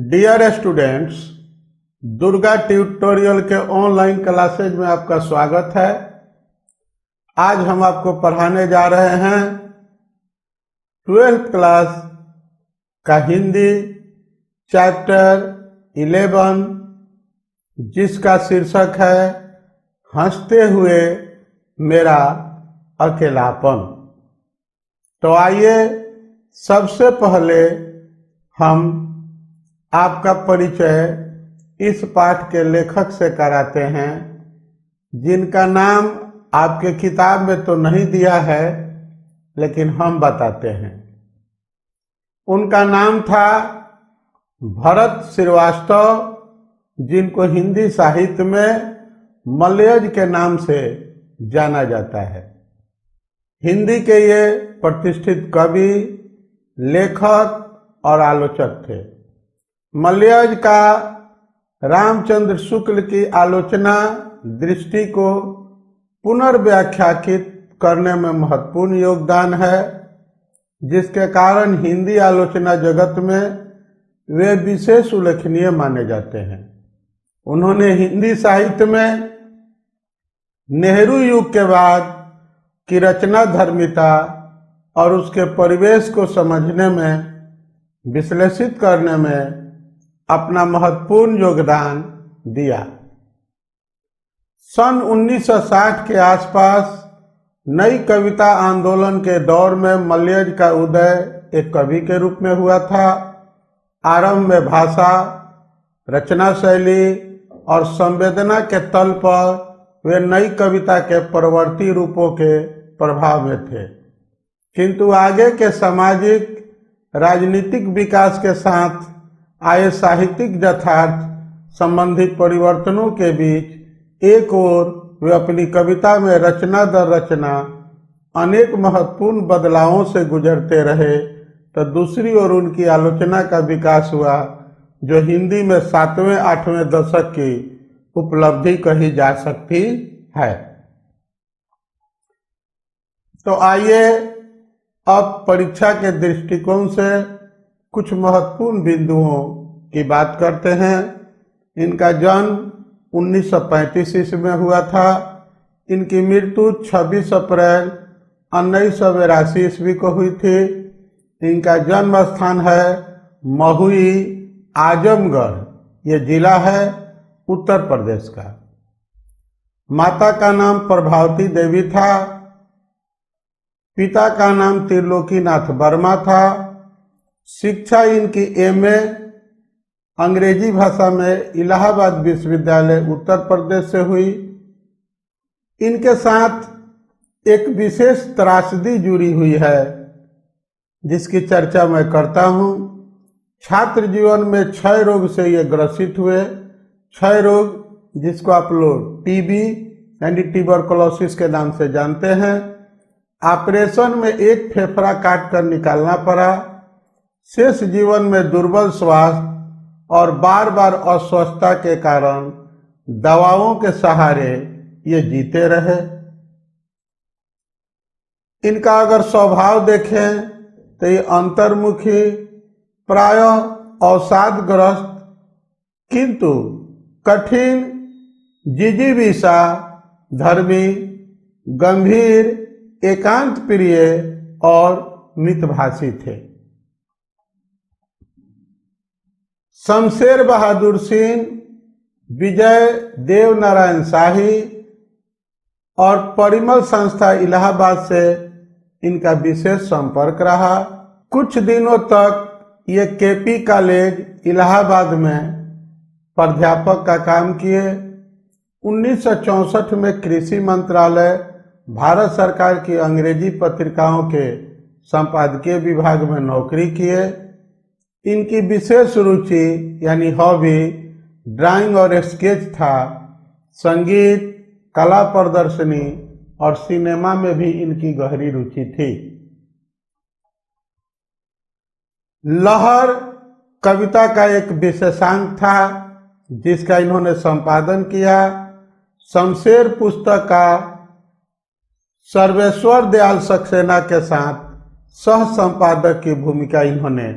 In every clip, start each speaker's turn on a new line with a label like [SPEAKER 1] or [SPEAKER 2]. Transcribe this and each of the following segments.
[SPEAKER 1] Dear students, Durga tutorial के online classes में आपका स्वागत है। आज हम आपको पढ़ाने जा रहे हैं 12th क्लास का हिंदी चैप्टर 11, जिसका शीर्षक है हंसते हुए मेरा अकेलापन। तो आइए सबसे पहले हम आपका परिचय इस पाठ के लेखक से कराते हैं, जिनका नाम आपके किताब में तो नहीं दिया है, लेकिन हम बताते हैं। उनका नाम था भरत श्रीवास्तव, जिनको हिंदी साहित्य में मलयज के नाम से जाना जाता है। हिंदी के ये प्रतिष्ठित कवि, लेखक और आलोचक थे। मलयज का रामचंद्र शुक्ल की आलोचना दृष्टि को पुनर्व्याख्यात करने में महत्वपूर्ण योगदान है, जिसके कारण हिंदी आलोचना जगत में वे विशेष उल्लेखनीय माने जाते हैं। उन्होंने हिंदी साहित्य में नेहरू युग के बाद की रचना धर्मिता और उसके परिवेश को समझने में, विश्लेषित करने में अपना महत्वपूर्ण योगदान दिया। सन 1960 के आसपास नई कविता आंदोलन के दौर में मलयज का उदय एक कवि के रूप में हुआ था। आरंभ में भाषा, रचना शैली और संवेदना के तल पर वे नई कविता के प्रवर्ती रूपों के प्रभाव में थे, किंतु आगे के सामाजिक राजनीतिक विकास के साथ आए साहित्यिक यथार्थ संबंधी परिवर्तनों के बीच एक ओर वे अपनी कविता में रचना दर रचना अनेक महत्वपूर्ण बदलावों से गुजरते रहे, तो दूसरी ओर उनकी आलोचना का विकास हुआ, जो हिंदी में 7वें-8वें दशक की उपलब्धि कही जा सकती है। तो आइए अब परीक्षा के दृष्टिकोण से कुछ महत्वपूर्ण बिंदुओं की बात करते हैं। इनका जन्म 1935 ईस्वी में हुआ था। इनकी मृत्यु 26 अप्रैल 1982 ईस्वी को हुई थी। इनका जन्म स्थान है महुई, आजमगढ़, ये जिला है उत्तर प्रदेश का। माता का नाम प्रभावती देवी था। पिता का नाम त्रिलोकीनाथ वर्मा था। शिक्षा इनकी एमए अंग्रेजी भाषा में इलाहाबाद विश्वविद्यालय उत्तर प्रदेश से हुई। इनके साथ एक विशेष त्रासदी जुड़ी हुई है, जिसकी चर्चा मैं करता हूँ। छात्र जीवन में क्षय रोग से ये ग्रसित हुए। क्षय रोग, जिसको आप लोग टीबी यानी ट्यूबरकुलोसिस के नाम से जानते हैं। ऑपरेशन में एक फेफड़ा काट कर निकालना पड़ा। शेष जीवन में दुर्बल स्वास्थ्य और बार बार अस्वस्थता के कारण दवाओं के सहारे ये जीते रहे। इनका अगर स्वभाव देखें तो ये अंतर्मुखी, प्रायः अवसादग्रस्त, किंतु कठिन, जिजीविषा धर्मी, गंभीर, एकांत प्रिय और मितभाषी थे। शमशेर बहादुर सिंह, विजय देव नारायण शाही और परिमल संस्था इलाहाबाद से इनका विशेष संपर्क रहा। कुछ दिनों तक ये केपी कॉलेज इलाहाबाद में प्राध्यापक का काम किए। 1964 में कृषि मंत्रालय, भारत सरकार की अंग्रेजी पत्रिकाओं के संपादकीय विभाग में नौकरी किए। इनकी विशेष रुचि यानी हॉबी ड्राइंग और स्केच था। संगीत, कला प्रदर्शनी और सिनेमा में भी इनकी गहरी रुचि थी। लहर कविता का एक विशेषांक था, जिसका इन्होंने संपादन किया। शमशेर पुस्तक का सर्वेश्वर दयाल सक्सेना के साथ सह संपादक की भूमिका इन्होंने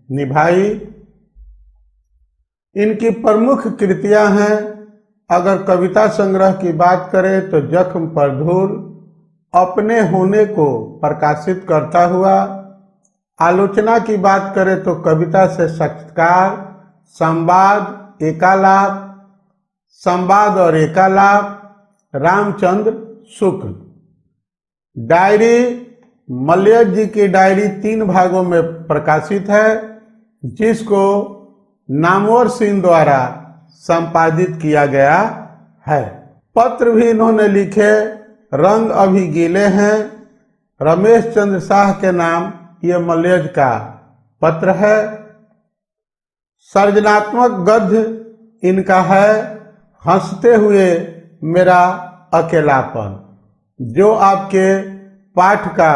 [SPEAKER 1] निभाई। इनकी प्रमुख कृतियां हैं। अगर कविता संग्रह की बात करें तो जख्म पर धूल, अपने होने को प्रकाशित करता हुआ। आलोचना की बात करें तो कविता से साक्षात्कार, संवाद, एकालाप, संवाद और एकालाप, रामचंद्र शुक्ल। डायरी, मलयज जी की डायरी 3 भागों में प्रकाशित है, जिसको नामवर सिंह द्वारा संपादित किया गया है। पत्र भी इन्होंने लिखे, रंग अभी गीले हैं। रमेश चंद्र शाह के नाम ये मलयज का पत्र है। सर्जनात्मक गद्य इनका है हंसते हुए मेरा अकेलापन, जो आपके पाठ का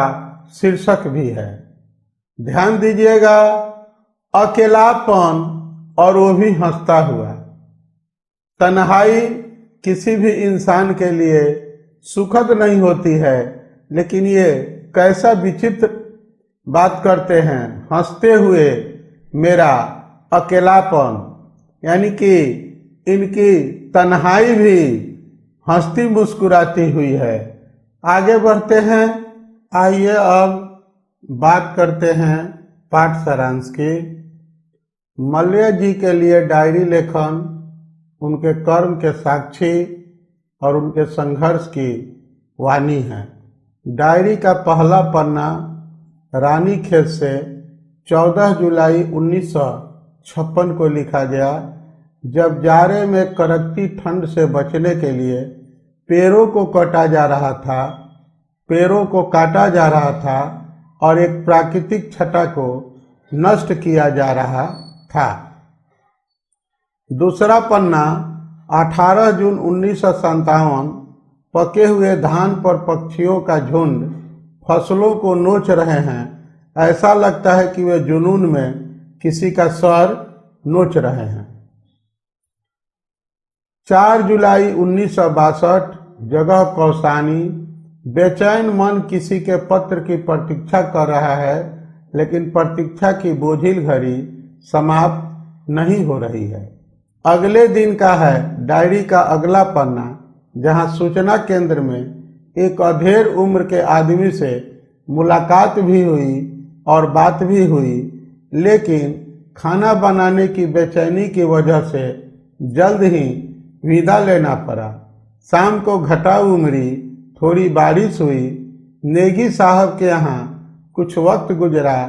[SPEAKER 1] शीर्षक भी है। ध्यान दीजिएगा, अकेलापन और वो भी हंसता हुआ। तन्हाई किसी भी इंसान के लिए सुखद नहीं होती है, लेकिन ये कैसा विचित्र बात करते हैं, हंसते हुए मेरा अकेलापन, यानी कि इनकी तन्हाई भी हंसती मुस्कुराती हुई है। आगे बढ़ते हैं। आइए अब बात करते हैं पाठ सारांश की। मलयज जी के लिए डायरी लेखन उनके कर्म के साक्षी और उनके संघर्ष की वाणी है। डायरी का पहला पन्ना रानीखेत से 14 जुलाई 1956 को लिखा गया, जब जाड़े में कड़कती ठंड से बचने के लिए पेड़ों को काटा जा रहा था और एक प्राकृतिक छटा को नष्ट किया जा रहा था। दूसरा पन्ना 18 जून 1957, पके हुए धान पर पक्षियों का झुंड फसलों को नोच रहे हैं, ऐसा लगता है कि वे जुनून में किसी का सर नोच रहे हैं। 4 जुलाई 1962, जगह कौसानी। बेचैन मन किसी के पत्र की प्रतीक्षा कर रहा है, लेकिन प्रतीक्षा की बोझिल घड़ी समाप्त नहीं हो रही है। अगले दिन का है डायरी का अगला पन्ना, जहां सूचना केंद्र में एक अधेड़ उम्र के आदमी से मुलाकात भी हुई और बात भी हुई, लेकिन खाना बनाने की बेचैनी की वजह से जल्द ही विदा लेना पड़ा। शाम को घटा उमड़ी, थोड़ी बारिश हुई। नेगी साहब के यहाँ कुछ वक्त गुजरा।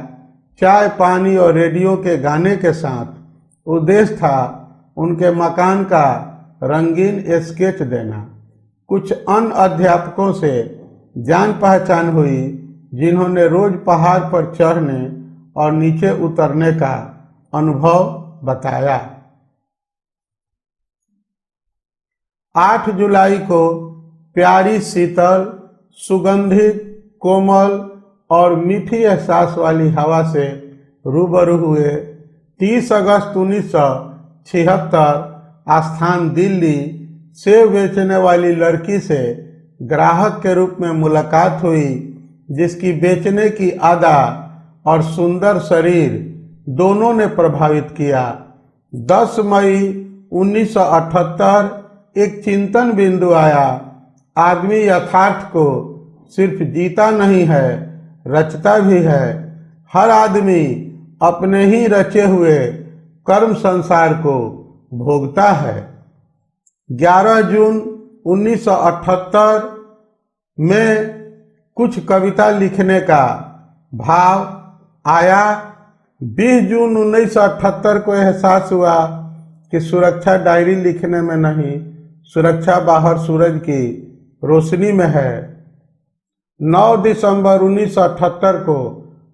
[SPEAKER 1] चाय पानी और रेडियो के गाने के साथ उद्देश्य था उनके मकान का रंगीन स्केच देना। कुछ अन्य अध्यापकों से जान पहचान हुई, जिन्होंने रोज पहाड़ पर चढ़ने और नीचे उतरने का अनुभव बताया। 8 जुलाई को प्यारी, शीतल, सुगंधित, कोमल और मीठी एहसास वाली हवा से रूबरू हुए। 30 अगस्त 1976, स्थान दिल्ली, सेब बेचने वाली लड़की से ग्राहक के रूप में मुलाकात हुई, जिसकी बेचने की अदा और सुंदर शरीर दोनों ने प्रभावित किया। 10 मई 1978, एक चिंतन बिंदु आया। आदमी यथार्थ को सिर्फ जीता नहीं है, रचता भी है। हर आदमी अपने ही रचे हुए कर्म संसार को भोगता है। 11 जून 1978 में कुछ कविता लिखने का भाव आया। 20 जून 1978 को एहसास हुआ कि सुरक्षा डायरी लिखने में नहीं, सुरक्षा बाहर सूरज की रोशनी में है। 9 दिसंबर 1978 को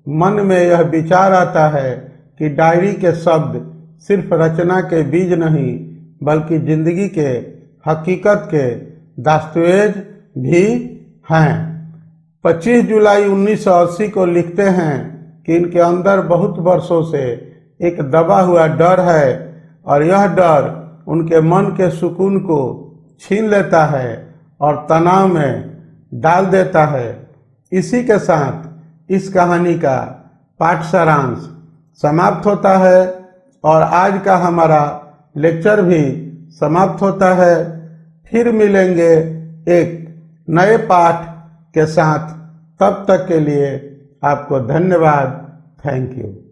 [SPEAKER 1] मन में यह विचार आता है कि डायरी के शब्द सिर्फ रचना के बीज नहीं, बल्कि जिंदगी के हकीकत के दस्तावेज भी हैं। 25 जुलाई 1980 को लिखते हैं कि इनके अंदर बहुत वर्षों से एक दबा हुआ डर है और यह डर उनके मन के सुकून को छीन लेता है और तनाव में डाल देता है। इसी के साथ इस कहानी का पाठ सारांश समाप्त होता है और आज का हमारा लेक्चर भी समाप्त होता है। फिर मिलेंगे एक नए पाठ के साथ। तब तक के लिए आपको धन्यवाद। Thank you.